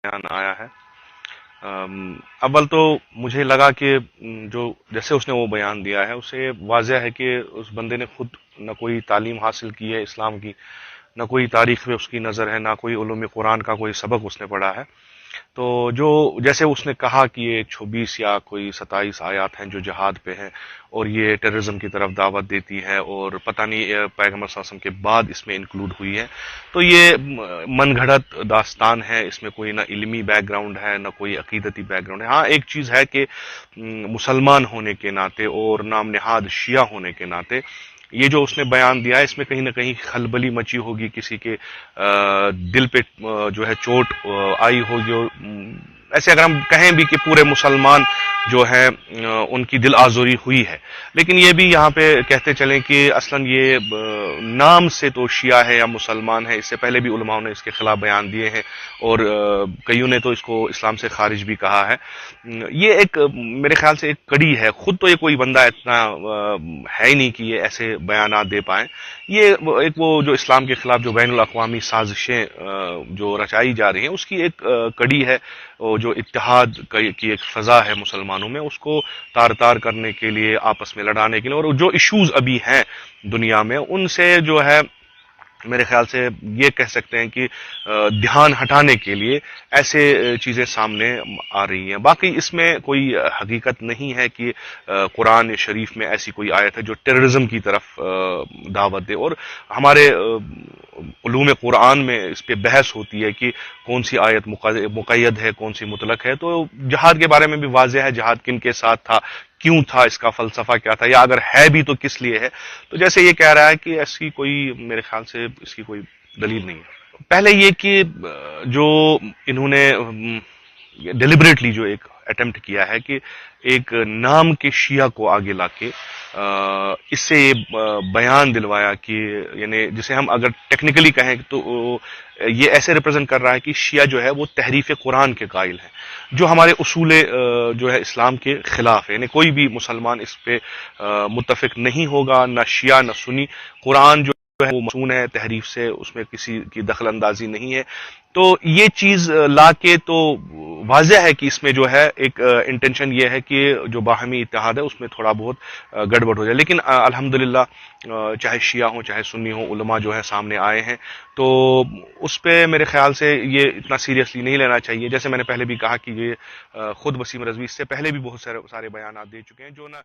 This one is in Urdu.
بیان آیا ہے۔ اول تو مجھے لگا کہ جو جیسے اس نے وہ بیان دیا ہے اسے واضح ہے کہ اس بندے نے خود نہ کوئی تعلیم حاصل کی ہے اسلام کی، نہ کوئی تاریخ میں اس کی نظر ہے، نہ کوئی علوم قرآن کا کوئی سبق اس نے پڑھا ہے۔ تو جو جیسے اس نے کہا کہ یہ 26 یا کوئی 27 آیات ہیں جو جہاد پہ ہیں اور یہ ٹیررزم کی طرف دعوت دیتی ہے، اور پتہ نہیں پیغمبر صلی اللہ علیہ وسلم کے بعد اس میں انکلوڈ ہوئی ہے، تو یہ من گھڑت داستان ہے، اس میں کوئی نہ علمی بیک گراؤنڈ ہے نہ کوئی عقیدتی بیک گراؤنڈ ہے۔ ہاں ایک چیز ہے کہ مسلمان ہونے کے ناطے اور نام نہاد شیعہ ہونے کے ناطے یہ جو اس نے بیان دیا ہے اس میں کہیں نہ کہیں خلبلی مچی ہوگی، کسی کے دل پہ جو ہے چوٹ آئی ہوگی، اور ایسے اگر ہم کہیں بھی کہ پورے مسلمان جو ہے ان کی دل آزوری ہوئی ہے، لیکن یہ بھی یہاں پہ کہتے چلیں کہ اصلاً یہ نام سے تو شیعہ ہے یا مسلمان ہے، اس سے پہلے بھی علماء نے اس کے خلاف بیان دیے ہیں اور کئیوں نے تو اس کو اسلام سے خارج بھی کہا ہے۔ یہ ایک میرے خیال سے ایک کڑی ہے، خود تو یہ کوئی بندہ اتنا ہے ہی نہیں کہ یہ ایسے بیانات دے پائیں، یہ ایک وہ جو اسلام کے خلاف جو بین الاقوامی سازشیں جو رچائی جا رہی ہیں اس کی ایک کڑی ہے، جو اتحاد کی ایک فضا ہے مسلمانوں میں، اس کو تار تار کرنے کے لیے، آپس میں لڑانے کے لیے، اور جو ایشوز ابھی ہیں دنیا میں ان سے جو ہے میرے خیال سے یہ کہہ سکتے ہیں کہ دھیان ہٹانے کے لیے ایسے چیزیں سامنے آ رہی ہیں۔ باقی اس میں کوئی حقیقت نہیں ہے کہ قرآن شریف میں ایسی کوئی آیت ہے جو ٹیررزم کی طرف دعوت دے، اور ہمارے علوم قرآن میں اس پہ بحث ہوتی ہے کہ کون سی آیت مقید ہے، کون سی مطلق ہے۔ تو جہاد کے بارے میں بھی واضح ہے، جہاد کن کے ساتھ تھا، کیوں تھا، اس کا فلسفہ کیا تھا، یا اگر ہے بھی تو کس لیے ہے۔ تو جیسے یہ کہہ رہا ہے کہ ایسی کوئی میرے خیال سے اس کی کوئی دلیل نہیں ہے۔ پہلے یہ کہ جو انہوں نے ڈیلیبریٹلی جو ایک اٹیمپٹ کیا ہے کہ ایک نام کے شیعہ کو آگے لا کے اس سے یہ بیان دلوایا کہ یعنی جسے ہم اگر ٹیکنیکلی کہیں تو یہ ایسے ریپرزینٹ کر رہا ہے کہ شیعہ جو ہے وہ تحریف قرآن کے قائل ہیں، جو ہمارے اصول جو ہے اسلام کے خلاف ہے، یعنی کوئی بھی مسلمان اس پہ متفق نہیں ہوگا، نہ شیعہ نہ سنی۔ قرآن جو ہے وہ مصون ہے تحریف سے، اس میں کسی کی دخل اندازی نہیں ہے۔ تو یہ چیز لا کے تو واضح ہے کہ اس میں جو ہے ایک انٹینشن یہ ہے کہ جو باہمی اتحاد ہے اس میں تھوڑا بہت گڑبڑ ہو جائے، لیکن الحمدللہ چاہے شیعہ ہوں چاہے سنی ہوں، علماء جو ہے سامنے آئے ہیں، تو اس پہ میرے خیال سے یہ اتنا سیریسلی نہیں لینا چاہیے۔ جیسے میں نے پہلے بھی کہا کہ یہ خود وسیم رضوی اس سے پہلے بھی بہت سارے بیانات دے چکے ہیں جو نہ